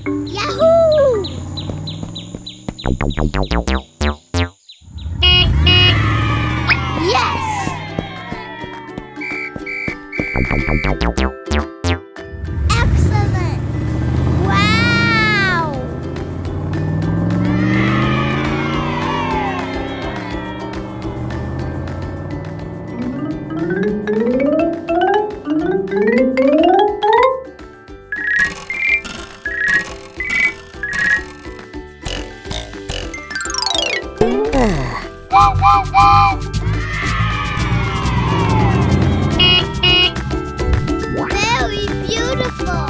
Yahoo! Yes! Excellent! Wow! Very beautiful!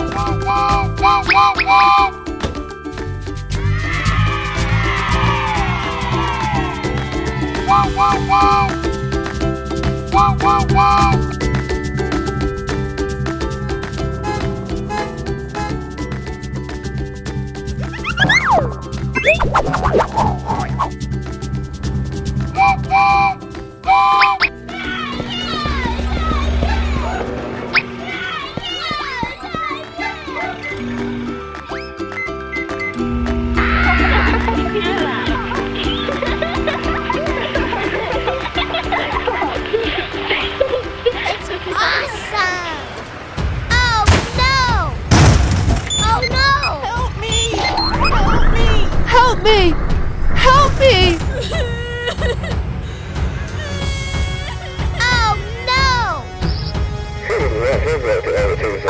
It's awesome! Oh no! Oh no! Help me! Help me! Help me! Help me! Oh no!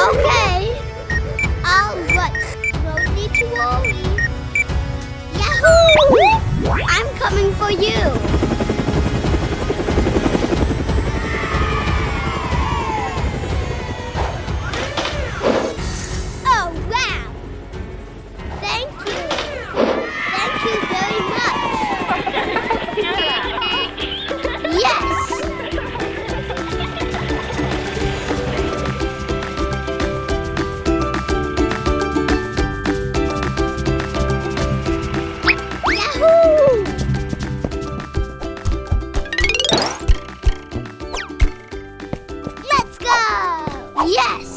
Okay. But no need to worry. Yahoo! I'm coming for you. Oh wow! Thank you. Thank you very much. Yes. Yahoo! Let's go! Yes!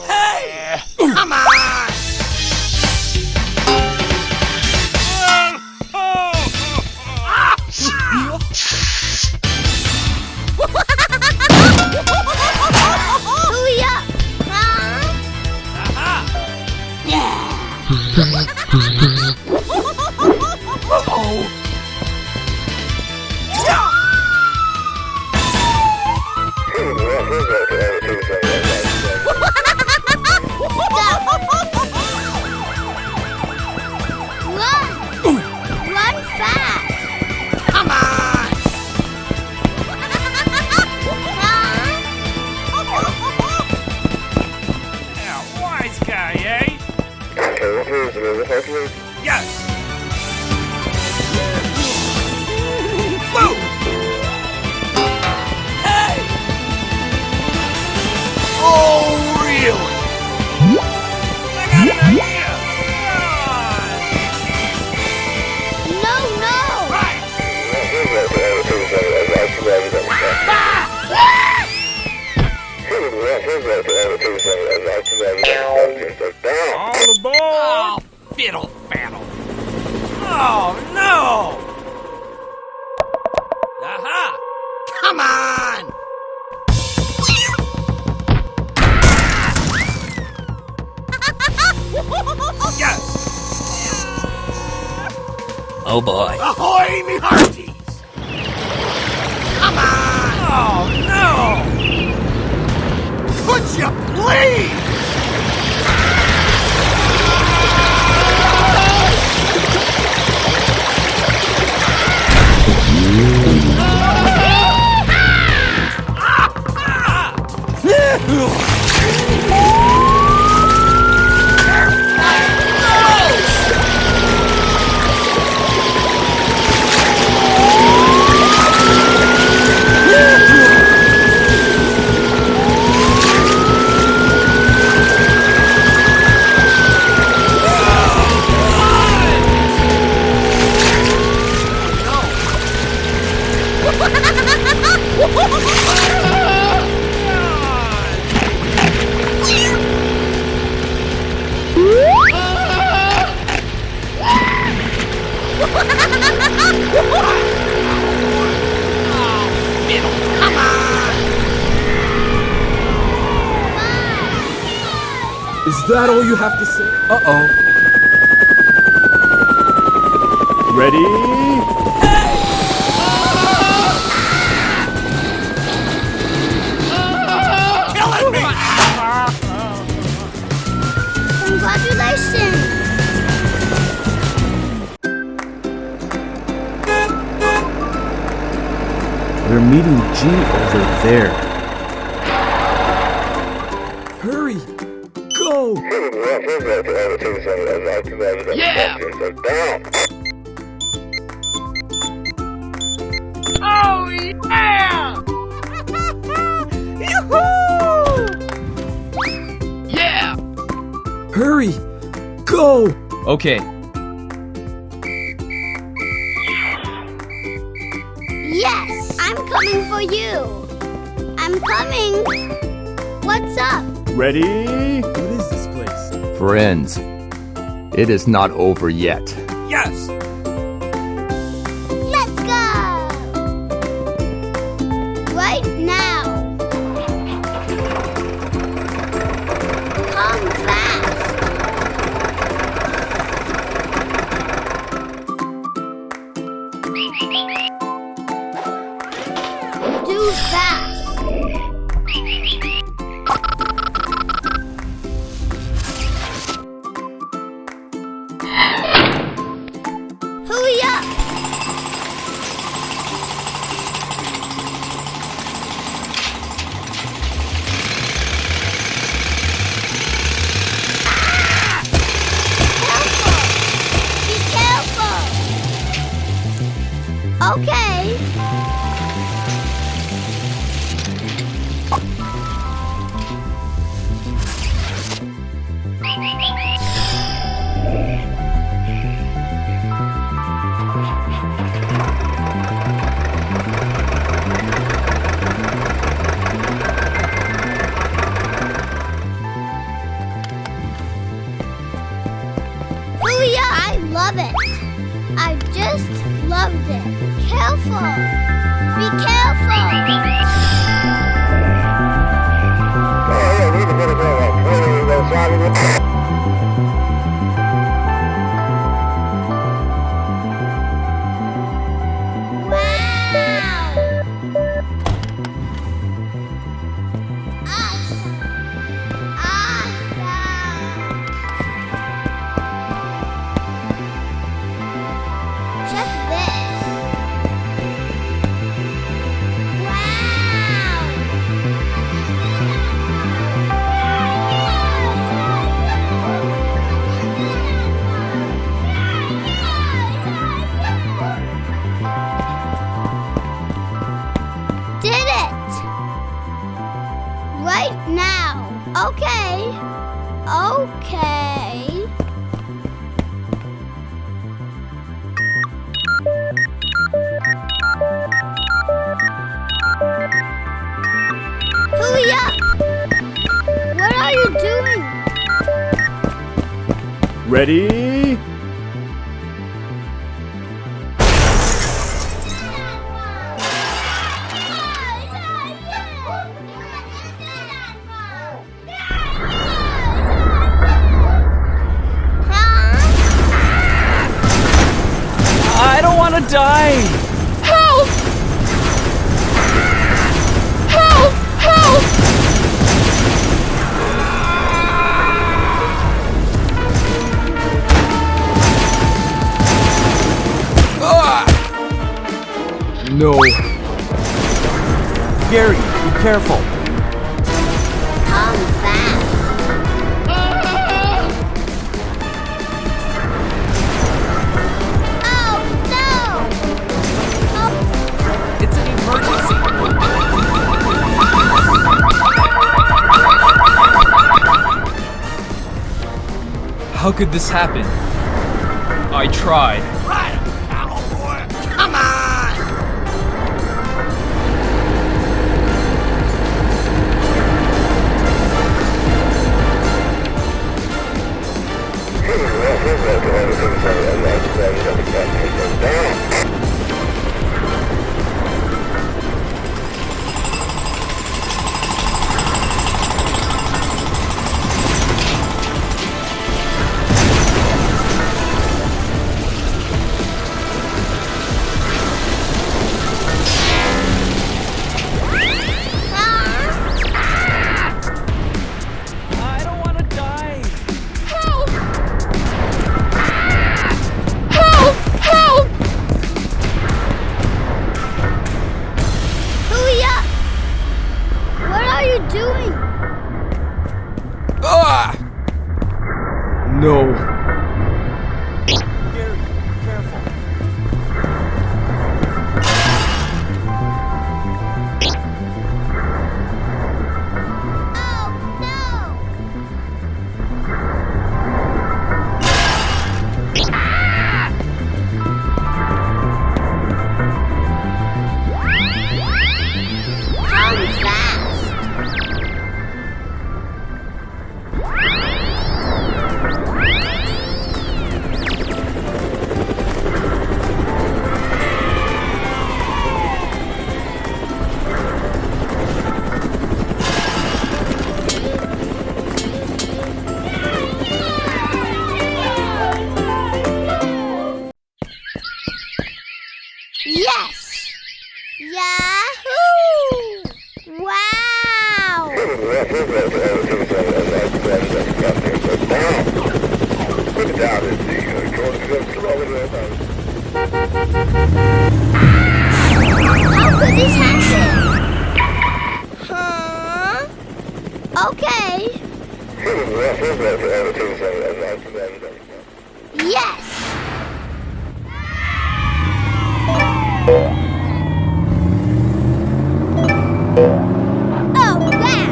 Hey! Come on! Hurry up! Huh? Run! Run fast! Come on! Huh? Yeah, wise guy, eh? Yes! Whoa! Hey! Oh, really? I got an idea! No, no! Right! All aboard! Oh, fiddle faddle. Oh, no! Aha! Come on! Yes! Oh, boy. Ahoy, me hearties! Come on! Oh, no! Could you please? Is that all you have to say? Uh-oh. Ready? Killing me! Congratulations! They're meeting G over there. Hurry! Go! Yeah! Oh, yeah! Yeah! Hurry! Go! Okay, Yes, I'm coming for you. I'm coming. What's up? Ready? What is this place? friends, it is not over yet. Yes! Let's go! Right now. Come fast. Do fast. Hurry up! Careful! Be careful! Okay. Hurry up! I love it. I just loved it. Careful. Be careful. Wow. Awesome. Check this. Wow. Did it! Right now. Okay. Okay. Hurry up! What are you doing? Ready? I don't want to die! Help! Help! Help! No. Gary, be careful. Come fast. Oh no! Oh, It's an emergency! How could this happen? I tried. Right, cowboy! Come on! doing? Ah! No. Gary, careful. Oh, no! Come fast! Yes! Yahoo! Wow! How could this happen? Huh? Okay. Yes! Oh, wow!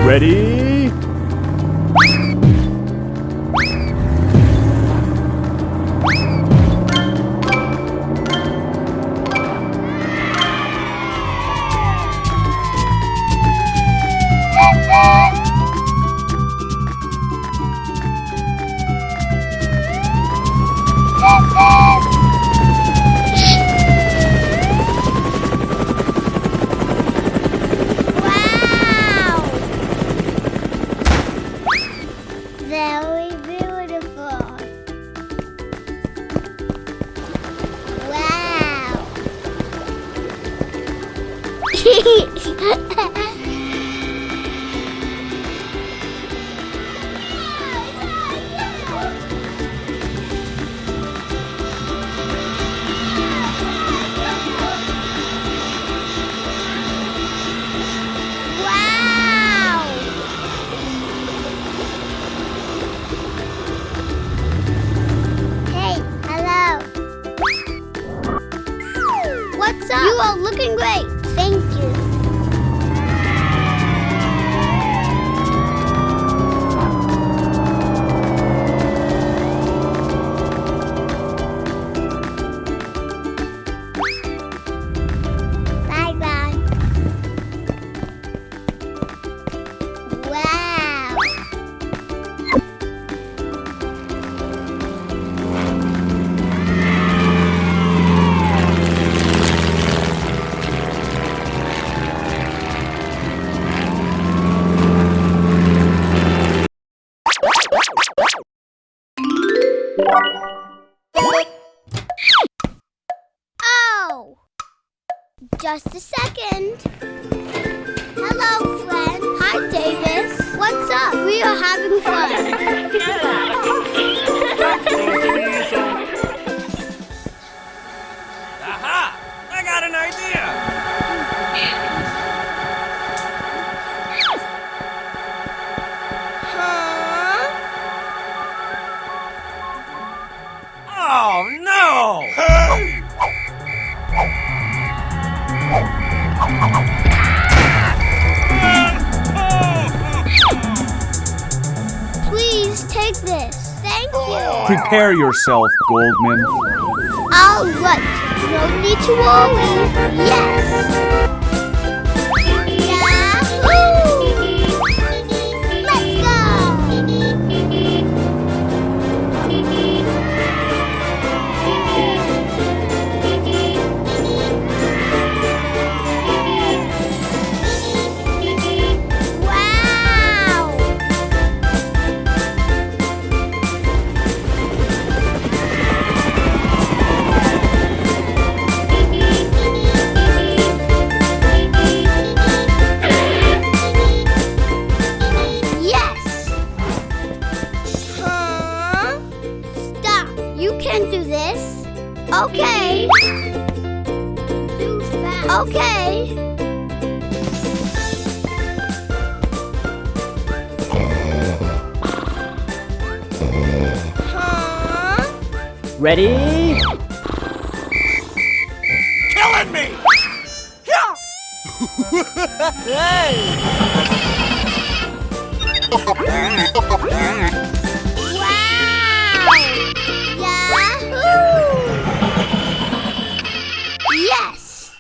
Ready? Wow! Very beautiful. Wow! Wow! Hey, hello. What's up? You are looking great. Thank you. Bye bye. Wow. Oh! Just a second. Hello, friend. Hi, Davis. What's up? We are having fun. Aha! I got an idea! Huh? Oh, no! Please take this. Thank you. Prepare yourself, Goldman. All right. No need to worry. Yes. Yahoo! Okay. Too fast. Okay. Huh? Ready? Killing me! Wow! Yahoo! Yes!